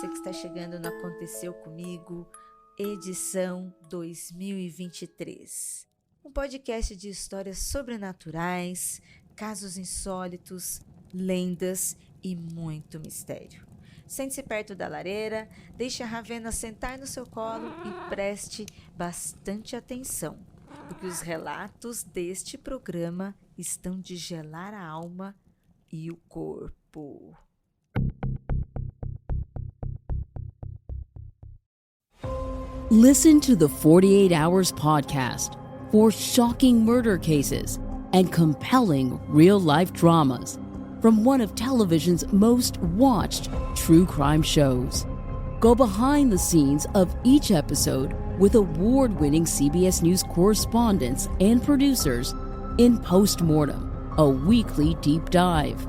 você que está chegando no Aconteceu Comigo, edição 2023. Um podcast de histórias sobrenaturais, casos insólitos, lendas e muito mistério. Sente-se perto da lareira, deixe a Ravena sentar no seu colo e preste bastante atenção, porque os relatos deste programa estão de gelar a alma e o corpo. Listen to the 48 Hours podcast for shocking murder cases and compelling real-life dramas from one of television's most watched true crime shows. Go behind the scenes of each episode with award-winning CBS News correspondents and producers in Postmortem, a weekly deep dive.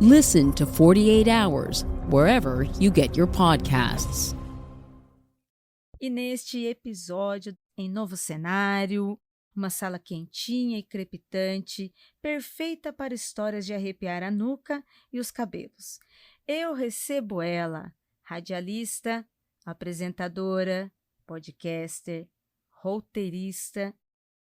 Listen to 48 Hours wherever you get your podcasts. E neste episódio, em novo cenário, uma sala quentinha e crepitante, perfeita para histórias de arrepiar a nuca e os cabelos. Eu recebo ela, radialista, apresentadora, podcaster, roteirista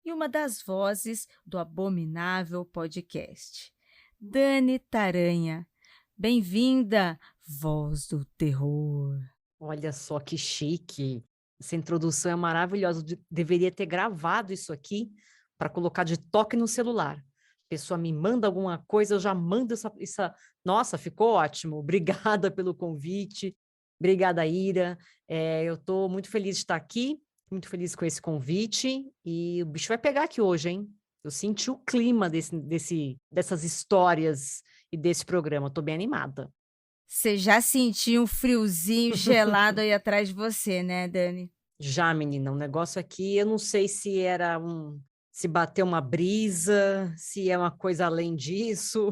e uma das vozes do abominável podcast, Dani Taranha. Bem-vinda, voz do terror. Olha só que chique. Essa introdução é maravilhosa. Eu deveria ter gravado isso aqui para colocar de toque no celular. A pessoa me manda alguma coisa, eu já mando essa... Nossa, ficou ótimo. Obrigada pelo convite. Obrigada, Ira. Eu estou muito feliz de estar aqui, muito feliz com esse convite. E o bicho vai pegar aqui hoje, hein? Eu senti o clima dessas histórias e desse programa. Estou bem animada. Você já sentiu um friozinho gelado aí atrás de você, né, Dani? Já, menina, o negócio aqui, eu não sei se se bateu uma brisa, se é uma coisa além disso.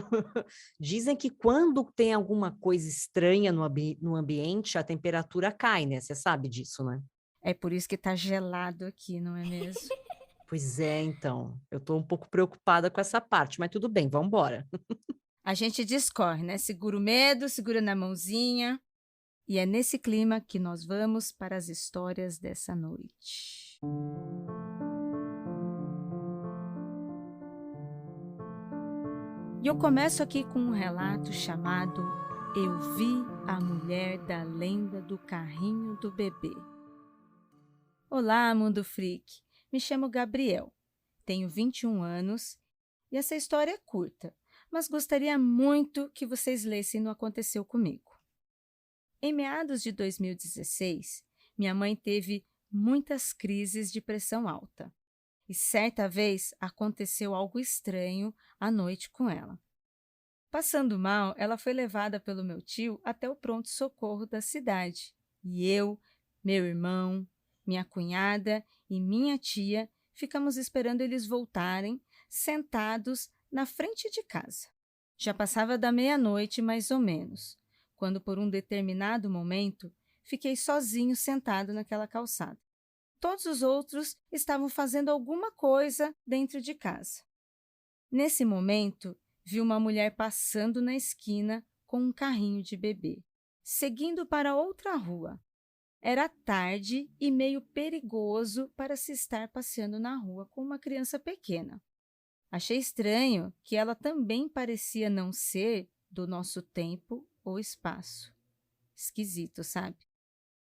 Dizem que quando tem alguma coisa estranha no ambiente, a temperatura cai, né? Você sabe disso, né? É por isso que tá gelado aqui, não é mesmo? Pois é, então. Eu tô um pouco preocupada com essa parte, mas tudo bem, vamos embora. A gente discorre, né? Segura o medo, segura na mãozinha. E é nesse clima que nós vamos para as histórias dessa noite. E eu começo aqui com um relato chamado Eu Vi a Mulher da Lenda do Carrinho do Bebê. Olá, Mundo Freak! Me chamo Gabriel, tenho 21 anos e essa história é curta, mas gostaria muito que vocês lessem no Aconteceu Comigo. Em meados de 2016, minha mãe teve muitas crises de pressão alta e certa vez aconteceu algo estranho à noite com ela. Passando mal, ela foi levada pelo meu tio até o pronto-socorro da cidade e eu, meu irmão, minha cunhada e minha tia ficamos esperando eles voltarem, sentados na frente de casa. Já passava da meia-noite, mais ou menos, quando por um determinado momento fiquei sozinho sentado naquela calçada. Todos os outros estavam fazendo alguma coisa dentro de casa. Nesse momento, vi uma mulher passando na esquina com um carrinho de bebê, seguindo para outra rua. Era tarde e meio perigoso para se estar passeando na rua com uma criança pequena. Achei estranho que ela também parecia não ser do nosso tempo ou espaço. Esquisito, sabe?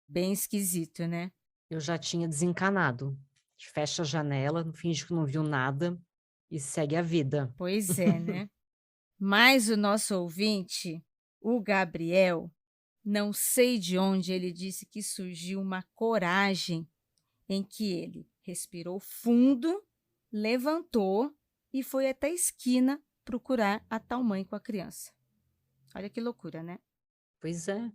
Bem esquisito, né? Eu já tinha desencanado. Fecha a janela, finge que não viu nada e segue a vida. Pois é, né? Mas o nosso ouvinte, o Gabriel, não sei de onde ele disse que surgiu uma coragem em que ele respirou fundo, levantou e foi até a esquina procurar a tal mãe com a criança. Olha que loucura, né? Pois é.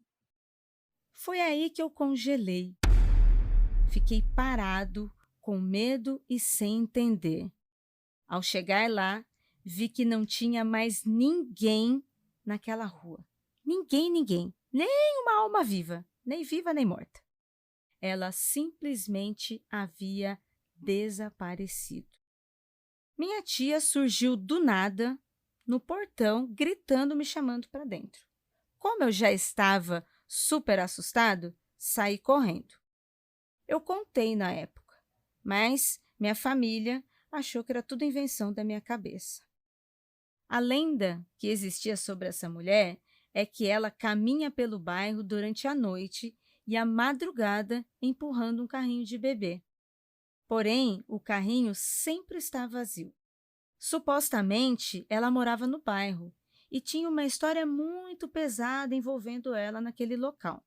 Foi aí que eu congelei. Fiquei parado, com medo e sem entender. Ao chegar lá, vi que não tinha mais ninguém naquela rua. Ninguém. Nem uma alma viva, nem morta. Ela simplesmente havia desaparecido. Minha tia surgiu do nada no portão, gritando, me chamando para dentro. Como eu já estava super assustado, saí correndo. Eu contei na época, mas minha família achou que era tudo invenção da minha cabeça. A lenda que existia sobre essa mulher é que ela caminha pelo bairro durante a noite e a madrugada empurrando um carrinho de bebê. Porém, o carrinho sempre está vazio. Supostamente, ela morava no bairro e tinha uma história muito pesada envolvendo ela naquele local.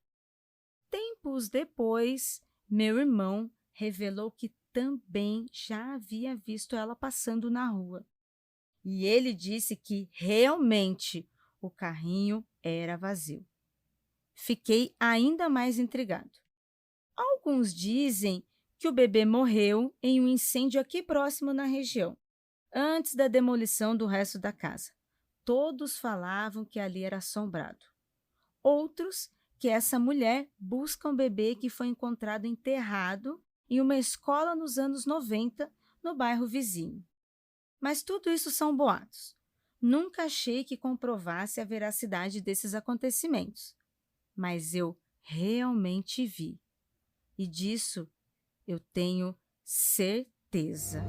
Tempos depois, meu irmão revelou que também já havia visto ela passando na rua. E ele disse que realmente o carrinho era vazio. Fiquei ainda mais intrigado. Alguns dizem que o bebê morreu em um incêndio aqui próximo na região, antes da demolição do resto da casa. Todos falavam que ali era assombrado. Outros que essa mulher busca um bebê que foi encontrado enterrado em uma escola nos anos 90, no bairro vizinho. Mas tudo isso são boatos. Nunca achei que comprovasse a veracidade desses acontecimentos. Mas eu realmente vi. E disso eu tenho certeza.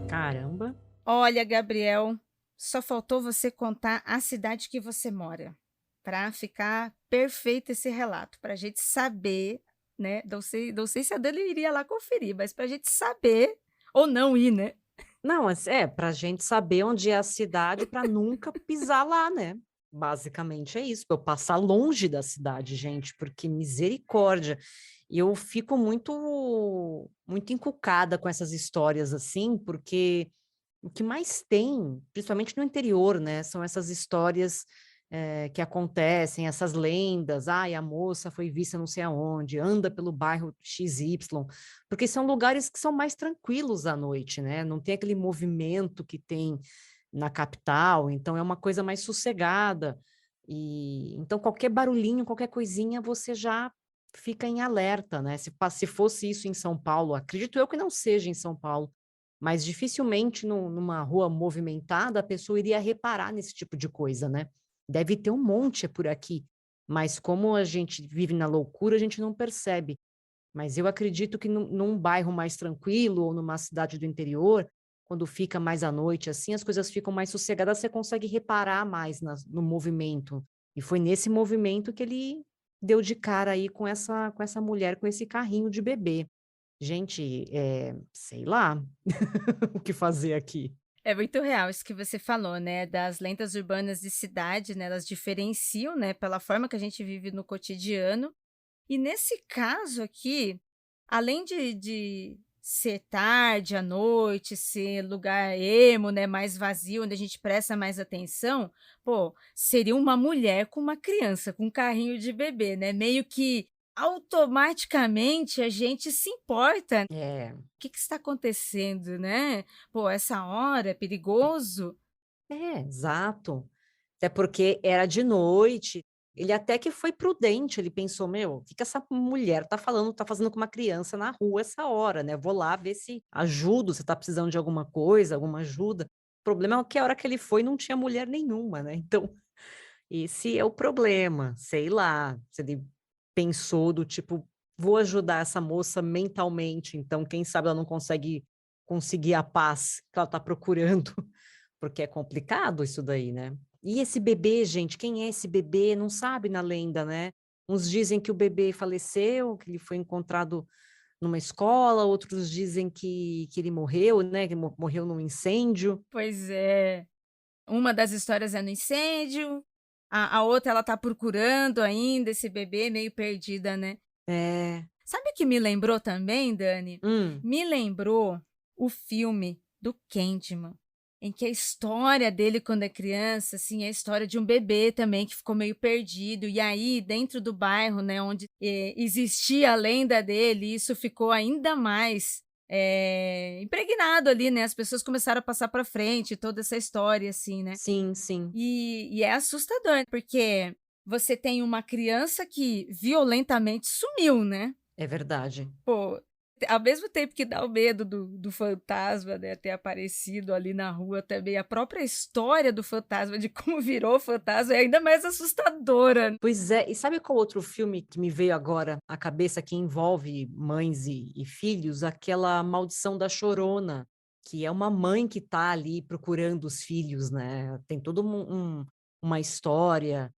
Caramba. Olha, Gabriel, só faltou você contar a cidade que você mora, para ficar perfeito esse relato, para a gente saber, né? Não sei se a Dani iria lá conferir, mas para a gente saber ou não ir, né? Não, mas pra gente saber onde é a cidade para nunca pisar lá, né? Basicamente é isso, para eu passar longe da cidade, gente, porque misericórdia. E eu fico muito encucada com essas histórias assim, porque o que mais tem, principalmente no interior, né, são essas histórias que acontecem, essas lendas. Ai, a moça foi vista não sei aonde, anda pelo bairro XY, porque são lugares que são mais tranquilos à noite, né? Não tem aquele movimento que tem na capital, então é uma coisa mais sossegada. E então qualquer barulhinho, qualquer coisinha, você já fica em alerta, né? Se fosse isso em São Paulo, acredito eu que não seja em São Paulo, mas dificilmente numa rua movimentada a pessoa iria reparar nesse tipo de coisa, né? Deve ter um monte por aqui, mas como a gente vive na loucura, a gente não percebe. Mas eu acredito que num bairro mais tranquilo ou numa cidade do interior, quando fica mais à noite, assim, as coisas ficam mais sossegadas, você consegue reparar mais no movimento. E foi nesse movimento que ele deu de cara aí com essa mulher, com esse carrinho de bebê. Gente, sei lá o que fazer aqui. É muito real isso que você falou, né? Das lendas urbanas de cidade, né? Elas diferenciam, né? Pela forma que a gente vive no cotidiano. E nesse caso aqui, além de ser tarde à noite, ser lugar emo, né, mais vazio, onde a gente presta mais atenção, pô, seria uma mulher com uma criança, com um carrinho de bebê, né? Meio que automaticamente a gente se importa. É, O que que está acontecendo, né? Pô, essa hora é perigoso. exato. Até porque era de noite. Ele até que foi prudente, ele pensou, meu, o que que essa mulher tá falando, tá fazendo com uma criança na rua essa hora, né? Vou lá ver se ajudo, se tá precisando de alguma coisa, alguma ajuda. O problema é que a hora que ele foi não tinha mulher nenhuma, né? Então, esse é o problema, sei lá, se ele pensou do tipo, vou ajudar essa moça mentalmente, então quem sabe ela não conseguir a paz que ela tá procurando, porque é complicado isso daí, né? E esse bebê, gente, quem é esse bebê? Não sabe na lenda, né? Uns dizem que o bebê faleceu, que ele foi encontrado numa escola, outros dizem que ele morreu, né? Que morreu num incêndio. Pois é. Uma das histórias é no incêndio, a outra ela tá procurando ainda esse bebê meio perdida, né. É. Sabe o que me lembrou também, Dani? Hum. Me lembrou o filme do Candyman, em que a história dele quando é criança, assim, é a história de um bebê também que ficou meio perdido, e aí dentro do bairro, né, onde, existia a lenda dele, isso ficou ainda mais, impregnado ali, né, as pessoas começaram a passar para frente toda essa história, assim, né. Sim, sim. E é assustador, porque você tem uma criança que violentamente sumiu, né. É verdade. Pô, Ao mesmo tempo que dá o medo do fantasma, né, ter aparecido ali na rua também, a própria história do fantasma, de como virou fantasma, é ainda mais assustadora. Pois é, e sabe qual outro filme que me veio agora à cabeça que envolve mães e filhos? Aquela Maldição da Chorona, que é uma mãe que está ali procurando os filhos, né? Tem toda uma história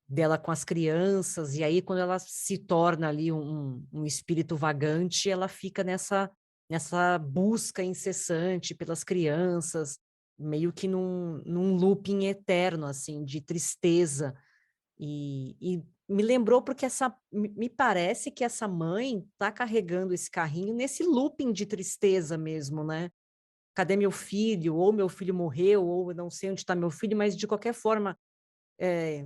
dela com as crianças, e aí quando ela se torna ali um espírito vagante, ela fica nessa busca incessante pelas crianças, meio que num looping eterno, assim, de tristeza. E me lembrou porque me parece que essa mãe está carregando esse carrinho nesse looping de tristeza mesmo, né? Cadê meu filho? Ou meu filho morreu, ou eu não sei onde está meu filho, mas de qualquer forma,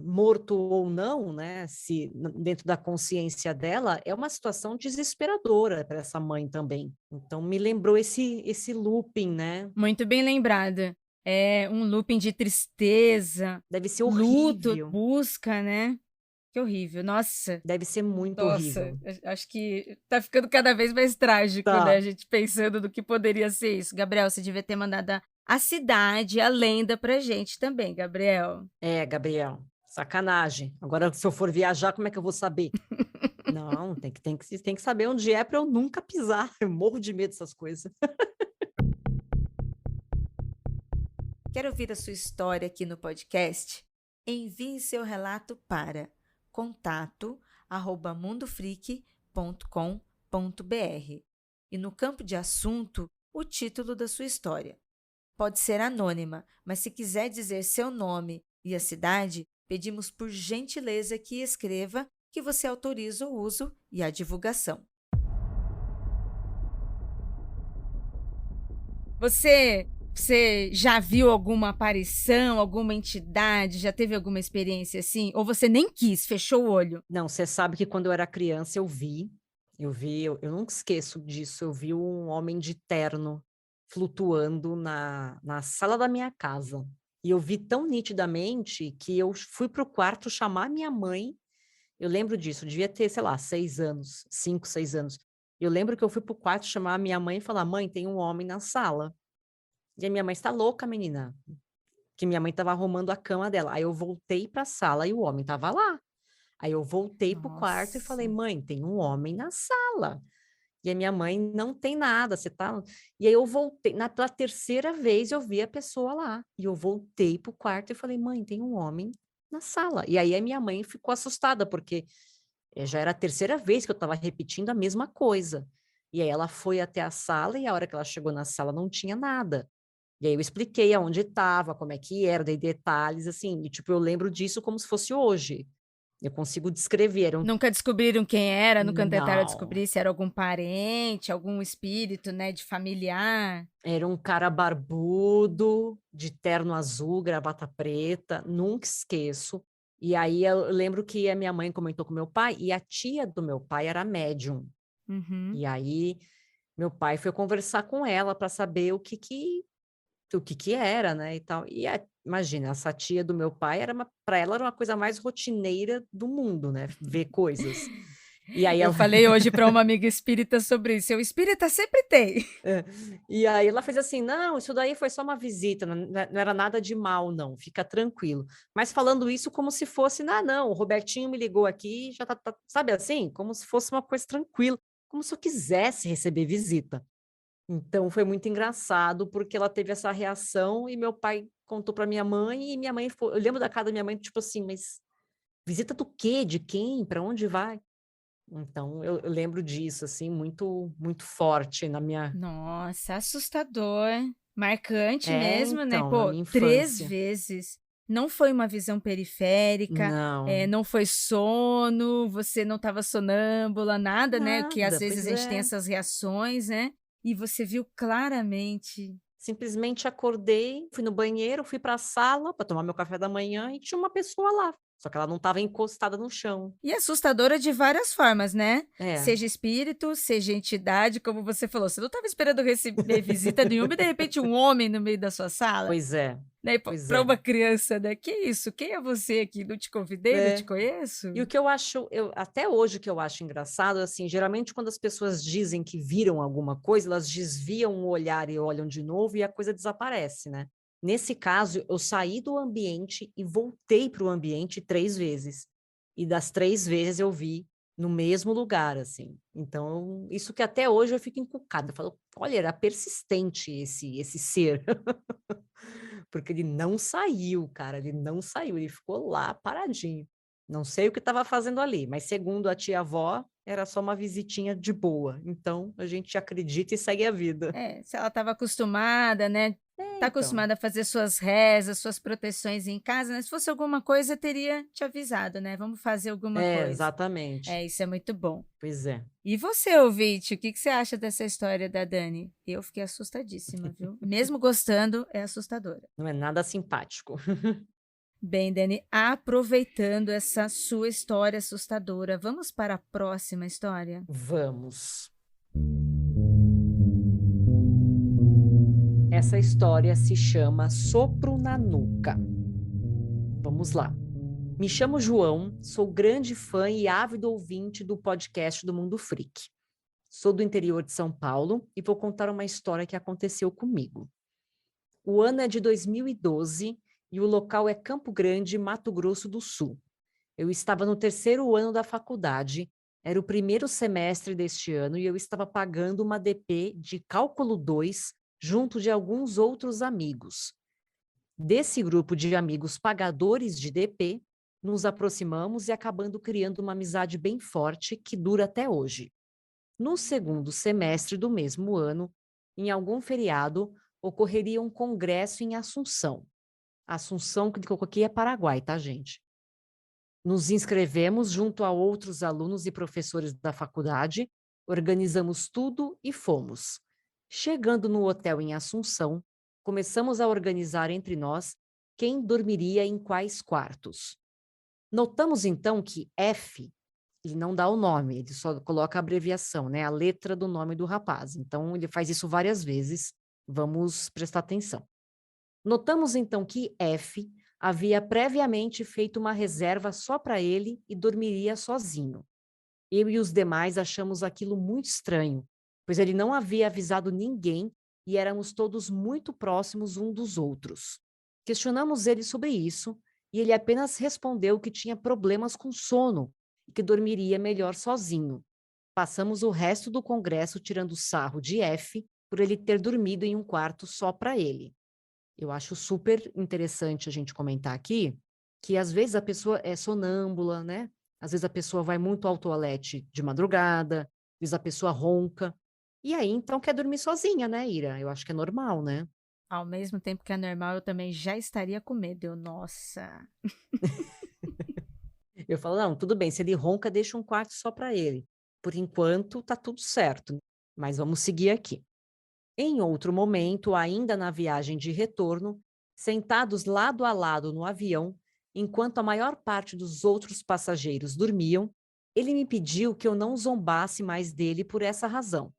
morto ou não, né? Se dentro da consciência dela, é uma situação desesperadora para essa mãe também. Então me lembrou esse looping, né? Muito bem lembrada. É um looping de tristeza, Deve ser luto, horrível. busca, né. Que horrível. Nossa, Deve ser muito nossa, horrível. acho que tá ficando cada vez mais trágico, né, a Tá. gente pensando no que poderia ser isso. Gabriel, você devia ter mandado a cidade, a lenda pra gente também, Gabriel. É, Gabriel, sacanagem. Agora, se eu for viajar, como é que eu vou saber? Não, tem que saber onde é para eu nunca pisar. Eu morro de medo dessas coisas. Quer ouvir a sua história aqui no podcast? Envie seu relato para contato@mundofreak.com.br e no campo de assunto, o título da sua história. Pode ser anônima, mas se quiser dizer seu nome e a cidade, pedimos por gentileza que escreva que você autoriza o uso e a divulgação. Você já viu alguma aparição, alguma entidade? Já teve alguma experiência assim? Ou você nem quis, fechou o olho? Não, você sabe que quando eu era criança eu nunca esqueço disso, eu vi um homem de terno flutuando na sala da minha casa. E eu vi tão nitidamente que eu fui para o quarto chamar minha mãe. Eu lembro disso, devia ter, sei lá, 6 anos, 5, 6 anos. Eu lembro que eu fui para o quarto chamar a minha mãe e falar: "Mãe, tem um homem na sala". E a minha mãe: "Você tá louca, menina?" Que minha mãe estava arrumando a cama dela. Aí eu voltei para a sala e o homem estava lá. Aí eu voltei para o quarto e falei: Nossa. "Mãe, tem um homem na sala". E a minha mãe: "Não tem nada, você tá". E aí eu voltei, pela terceira vez eu vi a pessoa lá. E eu voltei para o quarto e falei: "Mãe, tem um homem na sala". E aí a minha mãe ficou assustada, porque já era a terceira vez que eu estava repetindo a mesma coisa. E aí ela foi até a sala e a hora que ela chegou na sala não tinha nada. E aí eu expliquei aonde estava, como é que era, dei detalhes, assim, e tipo, eu lembro disso como se fosse hoje. Eu consigo descrever, Nunca descobriram quem era? Nunca tentaram não, descobrir se era algum parente, algum espírito, né, de familiar? era um cara barbudo, de terno azul, gravata preta, nunca esqueço. E aí eu lembro que a minha mãe comentou com meu pai, e a tia do meu pai era médium. Uhum. E aí meu pai foi conversar com ela para saber o que era, né, e tal. E imagina, essa tia do meu pai era para ela era uma coisa mais rotineira do mundo, né, ver coisas. E aí Eu ela falei hoje para uma amiga espírita sobre isso. O espírita sempre tem. e aí ela fez assim: "Não, isso daí foi só uma visita, não era nada de mal não, fica tranquilo". Mas falando isso como se fosse: "Ah, não, o Robertinho me ligou aqui, já tá", sabe assim? Como se fosse uma coisa tranquila, como se eu quisesse receber visita. Então foi muito engraçado, porque ela teve essa reação e meu pai contou para minha mãe, e minha mãe foi, eu lembro da cara da minha mãe, tipo assim: "Mas visita do quê? De quem? Para onde vai?". Então eu lembro disso, assim, muito muito forte na minha Nossa, assustador. Marcante mesmo, né? então, na Pô, minha 3 infância. vezes. Não foi uma visão periférica, Não, não foi sono, você não estava sonâmbula, nada, né, que às nada, vezes pois a gente tem é. essas reações, né, e você viu claramente. Simplesmente acordei, fui no banheiro, fui para a sala para tomar meu café da manhã e tinha uma pessoa lá. Só que ela não estava encostada no chão. E assustadora de várias formas, né? É, Seja espírito, seja entidade, como você falou. Você não estava esperando receber visita nenhuma e de repente um homem no meio da sua sala, pois é, né? pois Para é. uma criança, né? Que isso? Quem é você aqui? Não te convidei, não te É. conheço? E o que eu acho, até hoje o que eu acho engraçado, assim, geralmente quando as pessoas dizem que viram alguma coisa, elas desviam o olhar e olham de novo e a coisa desaparece, né? Nesse caso, eu saí do ambiente e voltei para o ambiente 3 vezes. E das 3 vezes eu vi no mesmo lugar, assim. Então, isso que até hoje eu fico encucada. Eu falo, olha, era persistente esse ser. Porque ele não saiu, cara, ele não saiu, ele ficou lá paradinho. Não sei o que estava fazendo ali, mas segundo a tia-avó, era só uma visitinha de boa. Então, a gente acredita e segue a vida. É, se ela estava acostumada, né? É, Tá então. acostumada a fazer suas rezas, suas proteções em casa, né? Se fosse alguma coisa, teria te avisado, né? Vamos fazer alguma É, coisa. exatamente. É, isso é muito bom. Pois é. E você, ouvinte, o que que você acha dessa história da Dani? Eu fiquei assustadíssima, viu? Mesmo gostando, é assustadora. Não é nada simpático. Bem, Dani, aproveitando essa sua história assustadora, vamos para a próxima história? Vamos. Essa história se chama Sopro na Nuca. Vamos lá. Me chamo João, sou grande fã e ávido ouvinte do podcast do Mundo Freak. Sou do interior de São Paulo e vou contar uma história que aconteceu comigo. O ano é de 2012 e o local é Campo Grande, Mato Grosso do Sul. Eu estava no 3º ano da faculdade, era o 1º semestre deste ano e eu estava pagando uma DP de Cálculo 2 junto de alguns outros amigos. Desse grupo de amigos pagadores de DP, nos aproximamos e acabando criando uma amizade bem forte que dura até hoje. No 2º semestre do mesmo ano, em algum feriado, ocorreria um congresso em Assunção. Assunção, que aqui é Paraguai, tá, gente? Nos inscrevemos junto a outros alunos e professores da faculdade, organizamos tudo e fomos. Chegando no hotel em Assunção, começamos a organizar entre nós quem dormiria em quais quartos. Notamos então que F, ele não dá o nome, ele só coloca a abreviação, né? A letra do nome do rapaz. Então, ele faz isso várias vezes. Vamos prestar atenção. Notamos então que F havia previamente feito uma reserva só para ele e dormiria sozinho. Eu e os demais achamos aquilo muito estranho, pois ele não havia avisado ninguém e éramos todos muito próximos um dos outros. Questionamos ele sobre isso e ele apenas respondeu que tinha problemas com sono e que dormiria melhor sozinho. Passamos o resto do congresso tirando sarro de F por ele ter dormido em um quarto só para ele. Eu acho super interessante a gente comentar aqui que às vezes a pessoa é sonâmbula, né? Às vezes a pessoa vai muito ao toalete de madrugada, às vezes a pessoa ronca. E aí, então, quer dormir sozinha, né, Ira? Eu acho que é normal, né? Ao mesmo tempo que é normal, eu também já estaria com medo. Eu, nossa. Eu falo, não, tudo bem, se ele ronca, deixa um quarto só para ele. Por enquanto, tá tudo certo, mas vamos seguir aqui. Em outro momento, ainda na viagem de retorno, sentados lado a lado no avião, enquanto a maior parte dos outros passageiros dormiam, ele me pediu que eu não zombasse mais dele por essa razão.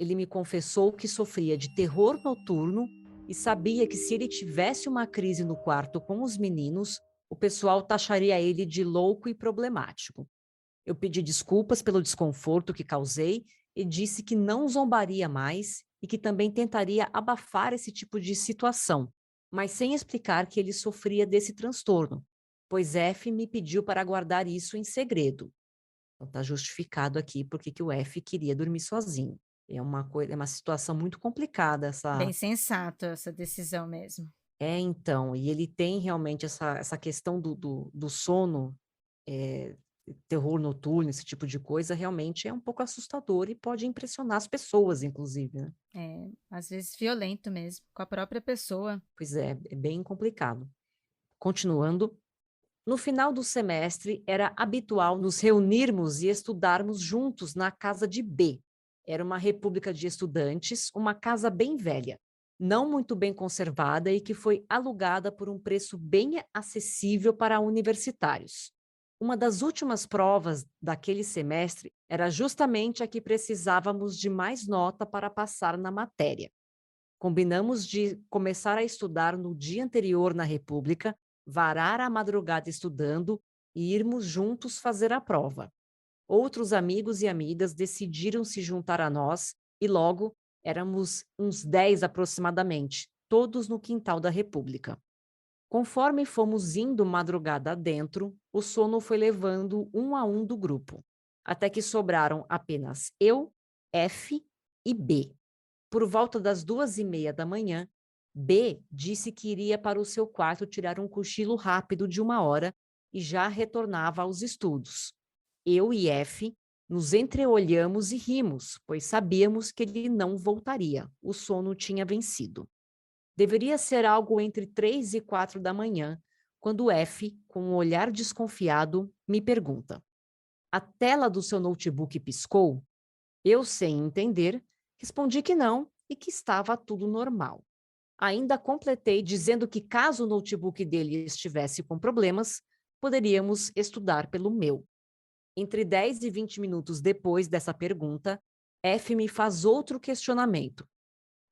Ele me confessou que sofria de terror noturno e sabia que se ele tivesse uma crise no quarto com os meninos, o pessoal taxaria ele de louco e problemático. Eu pedi desculpas pelo desconforto que causei e disse que não zombaria mais e que também tentaria abafar esse tipo de situação, mas sem explicar que ele sofria desse transtorno, pois F me pediu para guardar isso em segredo. Então está justificado aqui porque que o F queria dormir sozinho. É uma situação muito complicada Bem essa. sensato essa decisão mesmo. É, então, e ele tem realmente essa questão do sono, é, terror noturno, esse tipo de coisa, realmente é um pouco assustador e pode impressionar as pessoas, inclusive, né? É, às vezes violento mesmo, com a própria pessoa. Pois é bem complicado. Continuando, no final do semestre era habitual nos reunirmos e estudarmos juntos na casa de B. Era uma república de estudantes, uma casa bem velha. não muito bem conservada e que foi alugada por um preço bem acessível para universitários. Uma das últimas provas daquele semestre era justamente a que precisávamos de mais nota para passar na matéria. Combinamos de começar a estudar no dia anterior na República, varar a madrugada estudando e irmos juntos fazer a prova. Outros amigos e amigas decidiram se juntar a nós e logo éramos uns 10 aproximadamente, todos no quintal da República. Conforme fomos indo madrugada adentro, o sono foi levando um a um do grupo, até que sobraram apenas eu, F e B. Por volta das 2:30 da manhã, B disse que iria para o seu quarto tirar um cochilo rápido de 1 hora e já retornava aos estudos. Eu e F nos entreolhamos e rimos, pois sabíamos que ele não voltaria. O sono tinha vencido. Deveria ser algo entre 3 e 4 da manhã, quando F, com um olhar desconfiado, me pergunta: "A tela do seu notebook piscou?" Eu, sem entender, respondi que não e que estava tudo normal. Ainda completei dizendo que caso o notebook dele estivesse com problemas, poderíamos estudar pelo meu. Entre 10 e 20 minutos depois dessa pergunta, F me faz outro questionamento: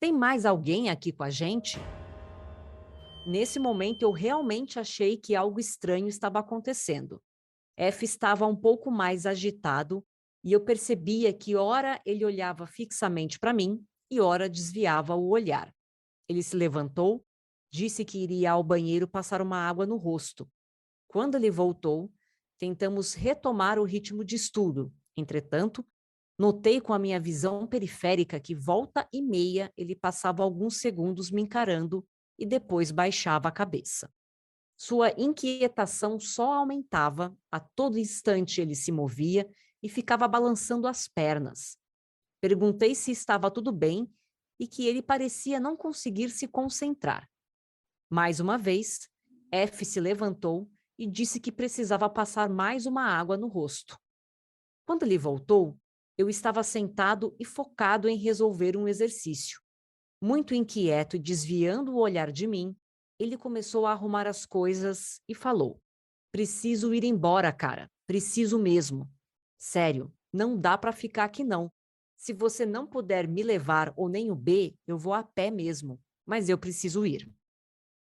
"Tem mais alguém aqui com a gente?" Nesse momento, eu realmente achei que algo estranho estava acontecendo. F estava um pouco mais agitado e eu percebia que ora ele olhava fixamente para mim e ora desviava o olhar. Ele se levantou, disse que iria ao banheiro passar uma água no rosto. Quando ele voltou, tentamos retomar o ritmo de estudo. Entretanto, notei com a minha visão periférica que volta e meia ele passava alguns segundos me encarando e depois baixava a cabeça. Sua inquietação só aumentava, a todo instante ele se movia e ficava balançando as pernas. Perguntei se estava tudo bem e que ele parecia não conseguir se concentrar. Mais uma vez, F se levantou e disse que precisava passar mais uma água no rosto. Quando ele voltou, eu estava sentado e focado em resolver um exercício. Muito inquieto e desviando o olhar de mim, ele começou a arrumar as coisas e falou: "Preciso ir embora, cara. Preciso mesmo. Sério, não dá para ficar aqui não. Se você não puder me levar ou nem o B, eu vou a pé mesmo. Mas eu preciso ir."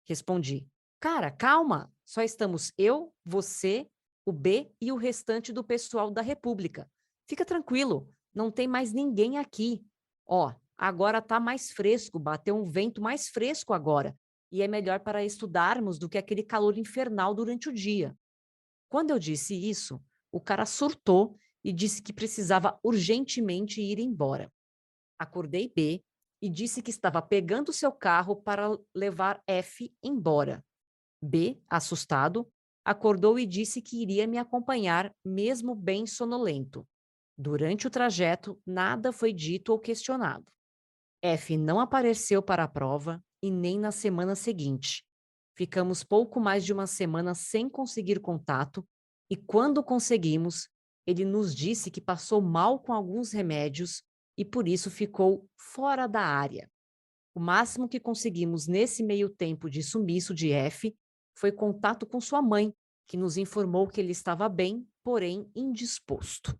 Respondi: "Cara, calma. Só estamos eu, você, o B e o restante do pessoal da República. Fica tranquilo, não tem mais ninguém aqui. Ó, agora tá mais fresco, bateu um vento mais fresco agora, e é melhor para estudarmos do que aquele calor infernal durante o dia." Quando eu disse isso, o cara surtou e disse que precisava urgentemente ir embora. Acordei B e disse que estava pegando seu carro para levar F embora. B, assustado, acordou e disse que iria me acompanhar, mesmo bem sonolento. Durante o trajeto, nada foi dito ou questionado. F não apareceu para a prova e nem na semana seguinte. Ficamos pouco mais de uma semana sem conseguir contato e, quando conseguimos, ele nos disse que passou mal com alguns remédios e por isso ficou fora da área. O máximo que conseguimos nesse meio tempo de sumiço de F foi contato com sua mãe, que nos informou que ele estava bem, porém indisposto.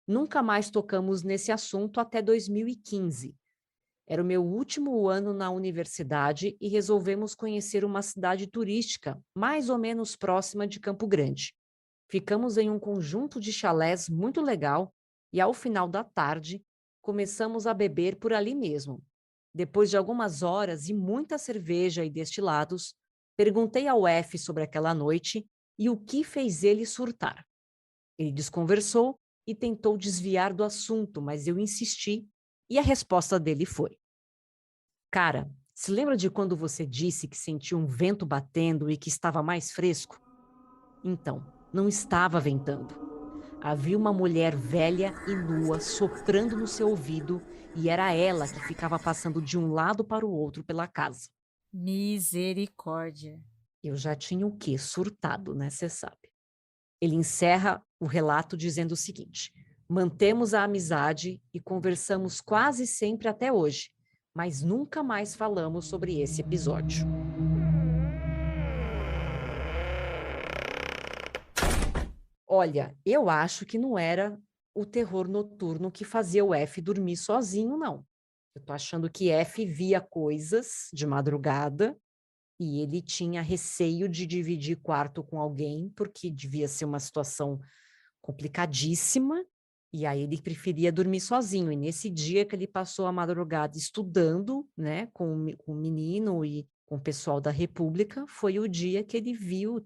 Nunca mais tocamos nesse assunto até 2015. Era o meu último ano na universidade e resolvemos conhecer uma cidade turística mais ou menos próxima de Campo Grande. Ficamos em um conjunto de chalés muito legal e, ao final da tarde, começamos a beber por ali mesmo. Depois de algumas horas e muita cerveja e destilados, perguntei ao F sobre aquela noite e o que fez ele surtar. Ele desconversou e tentou desviar do assunto, mas eu insisti e a resposta dele foi: "Cara, se lembra de quando você disse que sentiu um vento batendo e que estava mais fresco? Então, não estava ventando. Havia uma mulher velha e nua soprando no seu ouvido e era ela que ficava passando de um lado para o outro pela casa." Misericórdia. Eu já tinha o quê? Surtado, né? Você sabe. Ele encerra o relato dizendo o seguinte: "Mantemos a amizade e conversamos quase sempre até hoje, mas nunca mais falamos sobre esse episódio. Olha, eu acho que não era o terror noturno que fazia o F dormir sozinho, não. Eu tô achando que F via coisas de madrugada e ele tinha receio de dividir quarto com alguém, porque devia ser uma situação complicadíssima, e aí ele preferia dormir sozinho. E nesse dia que ele passou a madrugada estudando, né, com o menino e com o pessoal da República, foi o dia que ele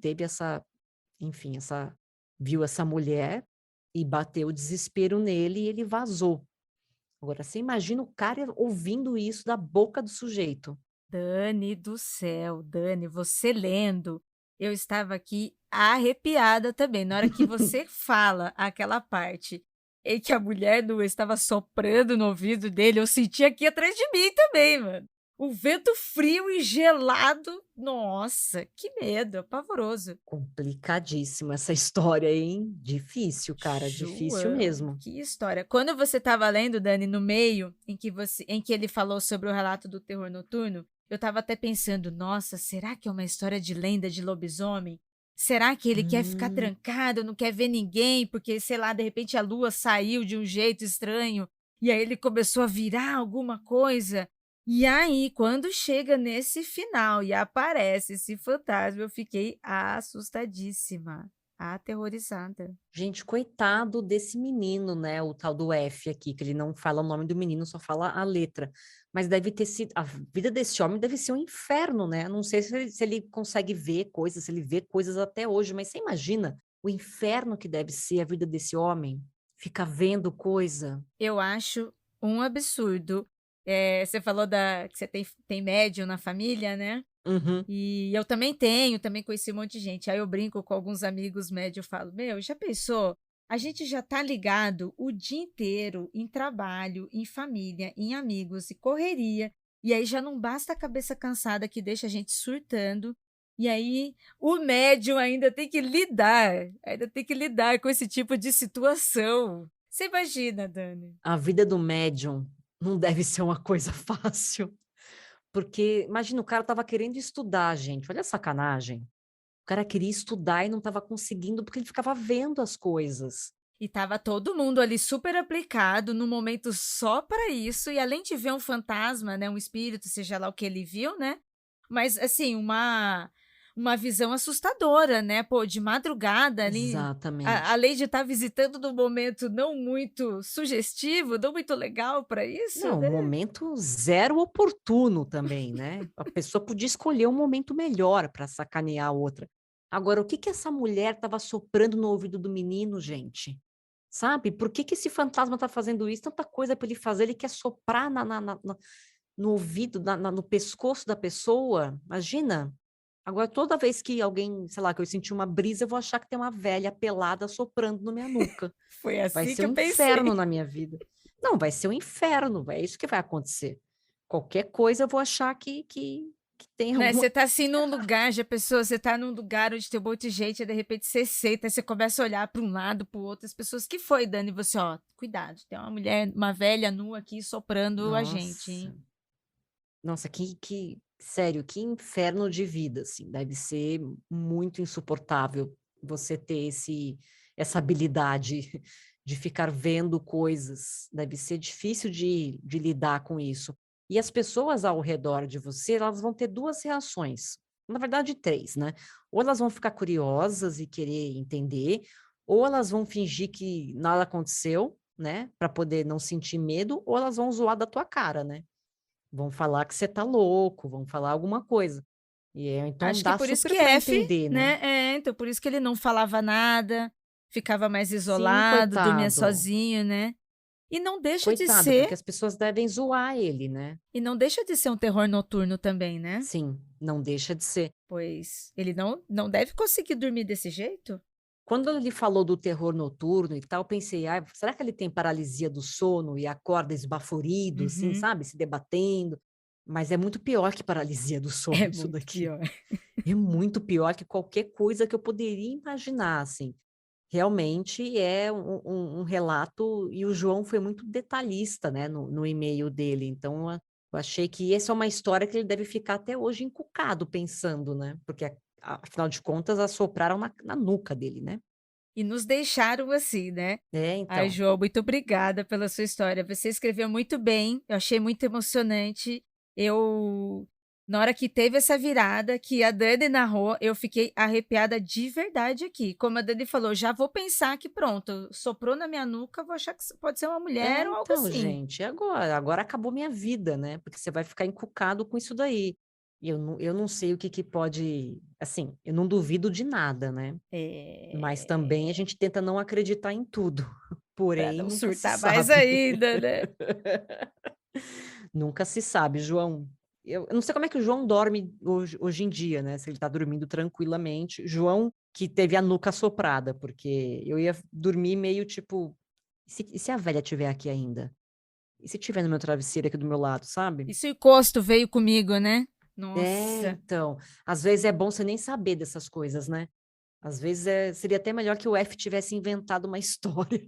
teve essa, enfim, viu essa mulher e bateu o desespero nele e ele vazou. Agora, você imagina o cara ouvindo isso da boca do sujeito. Dani do céu, Dani, você lendo, eu estava aqui arrepiada também. Na hora que você fala aquela parte em que a mulher nua estava soprando no ouvido dele, eu senti aqui atrás de mim também, mano. O vento frio e gelado. Nossa, que medo, apavoroso. Complicadíssima essa história, hein? Difícil, cara, difícil João, mesmo. que história. Quando você estava lendo, Dani, no meio em que ele falou sobre o relato do terror noturno, eu estava até pensando, nossa, será que é uma história de lenda de lobisomem? Será que ele quer ficar Hum, trancado, não quer ver ninguém, porque, sei lá, de repente a lua saiu de um jeito estranho e aí ele começou a virar alguma coisa? E aí, quando chega nesse final e aparece esse fantasma, eu fiquei assustadíssima, aterrorizada. gente, coitado desse menino, né? O tal do F aqui, que ele não fala o nome do menino, só fala a letra. Mas deve ter sido. A vida desse homem deve ser um inferno, né? Não sei se ele consegue ver coisas, se ele vê coisas até hoje, mas você imagina o inferno que deve ser a vida desse homem? Ficar vendo coisa. Eu acho um absurdo. Você falou que você tem médium na família, né? Uhum. E eu também tenho, também conheci um monte de gente. Aí eu brinco com alguns amigos médios, eu falo: "Meu, já pensou? A gente já tá ligado o dia inteiro em trabalho, em família, em amigos e correria. E aí já não basta a cabeça cansada que deixa a gente surtando. E aí o médium ainda tem que lidar com esse tipo de situação. Você imagina, Dani? A vida do médium não deve ser uma coisa fácil. Porque, imagina, o cara estava querendo estudar, gente. Olha a sacanagem. O cara queria estudar e não estava conseguindo porque ele ficava vendo as coisas. E tava todo mundo ali super aplicado no momento só para isso, e além de ver um fantasma, né, um espírito, seja lá o que ele viu, né? Mas assim, uma visão assustadora, né? Pô, de madrugada ali, Exatamente. além de estar visitando num momento não muito sugestivo, não muito legal para isso, Não, né? momento zero oportuno também, né? A pessoa podia escolher um momento melhor para sacanear a outra. Agora, o que que essa mulher estava soprando no ouvido do menino, gente? Sabe? Por que que esse fantasma está fazendo isso? Tanta coisa para ele fazer, ele quer soprar no ouvido, no pescoço da pessoa. Imagina. Agora, toda vez que alguém, sei lá, que eu sentir uma brisa, eu vou achar que tem uma velha pelada soprando na minha nuca. Foi Vai assim ser que um eu inferno pensei. na minha vida. Não, vai ser um inferno, é isso que vai acontecer. Qualquer coisa eu vou achar que tem Né, você alguma. tá assim num lugar, já pensou, você tá num lugar onde tem um monte de gente, e de repente você senta, aí você começa a olhar para um lado, para o outro, as pessoas, que foi, Dani? E você, ó, cuidado, tem uma mulher, uma velha nua aqui soprando a gente, Nossa, hein? nossa, sério, que inferno de vida, assim. Deve ser muito insuportável você ter essa habilidade de ficar vendo coisas. Deve ser difícil de lidar com isso. E as pessoas ao redor de você, elas vão ter duas reações. Na verdade, três, né? Ou elas vão ficar curiosas e querer entender, ou elas vão fingir que nada aconteceu, né? Para poder não sentir medo, ou elas vão zoar da tua cara, né? Vão falar que você tá louco, vão falar alguma coisa. Então Acho que dá por isso super que para F, entender, né? né? Então por isso que ele não falava nada, ficava mais Sim, isolado, dormia coitado. sozinho, né? E não deixa de Coitado, porque ser, as pessoas devem zoar ele, né? e não deixa de ser um terror noturno também, né? Sim, não deixa de ser. Pois ele não deve conseguir dormir desse jeito. Quando ele falou do terror noturno e tal, eu pensei, ah, será que ele tem paralisia do sono e acorda esbaforido, assim, Uhum. sabe? Se debatendo. Mas é muito pior que paralisia do sono, É isso muito daqui. pior. É muito pior que qualquer coisa que eu poderia imaginar, assim. Realmente é um relato, e o João foi muito detalhista, né, no e-mail dele. Então, Eu achei que essa é uma história que ele deve ficar até hoje encucado pensando, né? Porque, afinal de contas, assopraram na nuca dele, né? E nos deixaram assim, né. É, Ai, então. João, muito obrigada pela sua história. Você escreveu muito bem, eu achei muito emocionante. Eu na hora que teve essa virada, que a Dani narrou, eu fiquei arrepiada de verdade aqui. Como a Dani falou, já vou pensar que pronto, soprou na minha nuca, vou achar que pode ser uma É, mulher ou algo então, assim. gente, e agora? Agora acabou minha vida, né? Porque você vai ficar encucado com isso daí. E eu não sei o que que pode. Assim, eu não duvido de nada, né? Mas também a É, gente tenta não acreditar em tudo. pra Porém, não nunca se surtar mais sabe. ainda, né. Nunca se sabe, João. Eu não sei como é que o João dorme hoje em dia, né? Se ele tá dormindo tranquilamente. João, que teve a nuca soprada, porque eu ia dormir meio tipo. E se a velha estiver aqui ainda? E se tiver no meu travesseiro aqui do meu lado, sabe? Isso o encosto veio comigo, né. É, Nossa. então. Às vezes é bom você nem saber dessas coisas, né? Às vezes seria até melhor que o F tivesse inventado uma história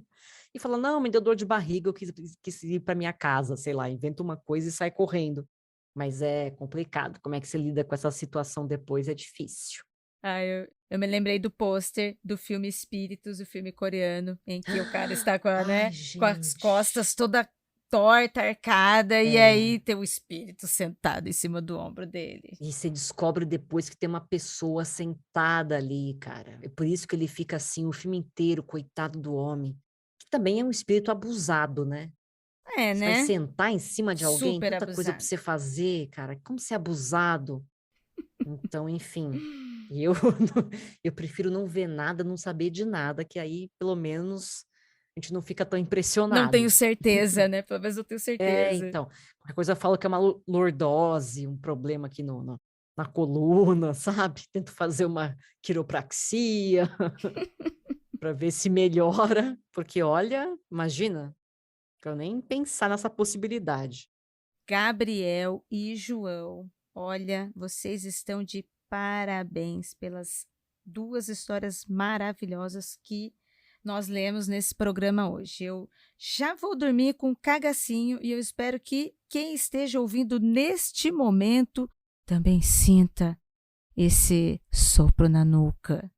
e falou: não, me deu dor de barriga, eu quis ir para minha casa, sei lá, inventa uma coisa e sai correndo. Mas é complicado. Como é que você lida com essa situação depois? É difícil. Ah, eu me lembrei do pôster do filme Espíritos, o filme coreano, em que o cara está com a, Ai, né, com as costas gente. toda torta, arcada, e É. aí tem o espírito sentado em cima do ombro dele. E você descobre depois que tem uma pessoa sentada ali, cara. É por isso que ele fica assim o filme inteiro, coitado do homem. Que também é um espírito abusado, né? É, Você vai né? sentar em cima de alguém, Super tanta coisa para abusado. você fazer, cara. Como ser abusado? Então, enfim, eu eu prefiro não ver nada, não saber de nada, que aí pelo menos a gente não fica tão Não tenho impressionado. certeza, né? Pelo menos eu tenho É, certeza. então, qualquer coisa eu falo que é uma lordose, um problema aqui na coluna, sabe? Tento fazer uma quiropraxia para ver se melhora, porque olha, imagina, eu nem pensar nessa possibilidade. Gabriel e João, olha, vocês estão de parabéns pelas duas histórias maravilhosas que nós lemos nesse programa hoje. Eu já vou dormir com um cagacinho e eu espero que quem esteja ouvindo neste momento também sinta esse sopro na nuca.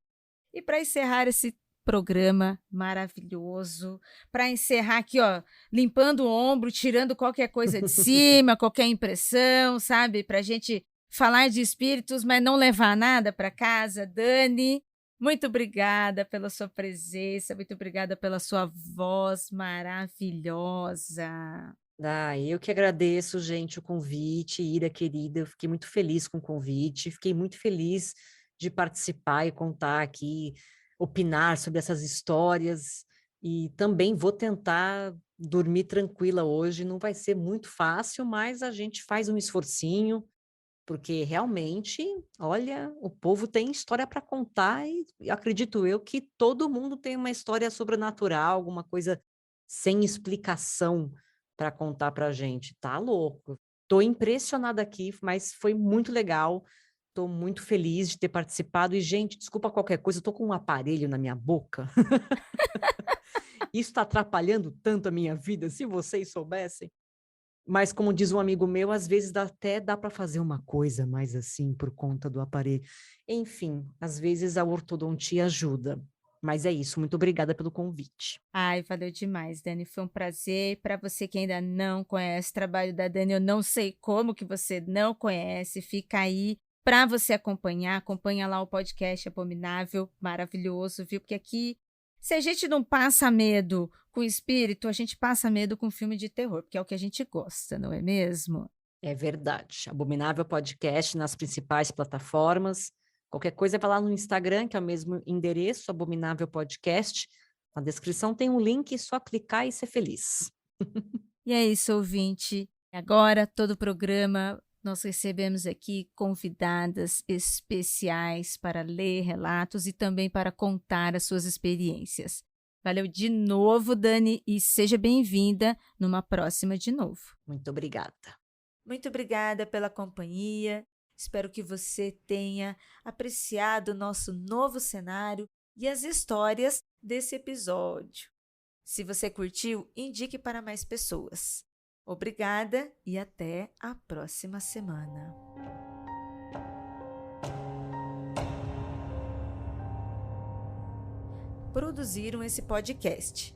E para encerrar esse programa maravilhoso, para encerrar aqui, ó, limpando o ombro, tirando qualquer coisa de cima, qualquer impressão, sabe? Para a gente falar de espíritos, mas não levar nada para casa. Dani, muito obrigada pela sua presença, muito obrigada pela sua voz maravilhosa. Eu que agradeço, gente, o convite, Ira querida, eu fiquei muito feliz com o convite, fiquei muito feliz de participar e contar aqui, opinar sobre essas histórias, e também vou tentar dormir tranquila hoje, não vai ser muito fácil, mas a gente faz um esforcinho, porque realmente, olha, o povo tem história para contar e acredito eu que todo mundo tem uma história sobrenatural, alguma coisa sem explicação para contar para a gente. Tá louco. Tô impressionada aqui, mas foi muito legal. Tô muito feliz de ter participado. E, gente, desculpa qualquer coisa, eu tô com um aparelho na minha boca. Isso está atrapalhando tanto a minha vida, se vocês soubessem. Mas, como diz um amigo meu, às vezes até dá para fazer uma coisa mais assim por conta do aparelho. Enfim, às vezes a ortodontia ajuda. Mas é isso. Muito obrigada pelo convite. Ai, valeu demais, Dani. Foi um prazer. Para você que ainda não conhece o trabalho da Dani, eu não sei como que você não conhece. Fica aí para você acompanhar. Acompanha lá o podcast Abominável, maravilhoso, viu? Porque aqui, se a gente não passa medo com espírito, a gente passa medo com filme de terror, porque é o que a gente gosta, não é mesmo? É verdade. Abominável Podcast nas principais plataformas. Qualquer coisa, vai lá no Instagram, que é o mesmo endereço, Abominável Podcast. Na descrição tem um link, é só clicar e ser feliz. E é isso, ouvinte. Agora, todo o programa, nós recebemos aqui convidadas especiais para ler relatos e também para contar as suas experiências. Valeu de novo, Dani, e seja bem-vinda numa próxima de novo. Muito obrigada. Muito obrigada pela companhia. Espero que você tenha apreciado o nosso novo cenário e as histórias desse episódio. Se você curtiu, indique para mais pessoas. Obrigada e até a próxima semana. Produziram esse podcast: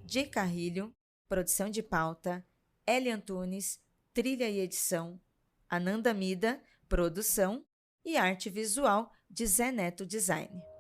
Di Carrilho, produção de pauta, Eli Antunes, trilha e edição, Ananda Mida, produção e arte visual de Zé Neto Design.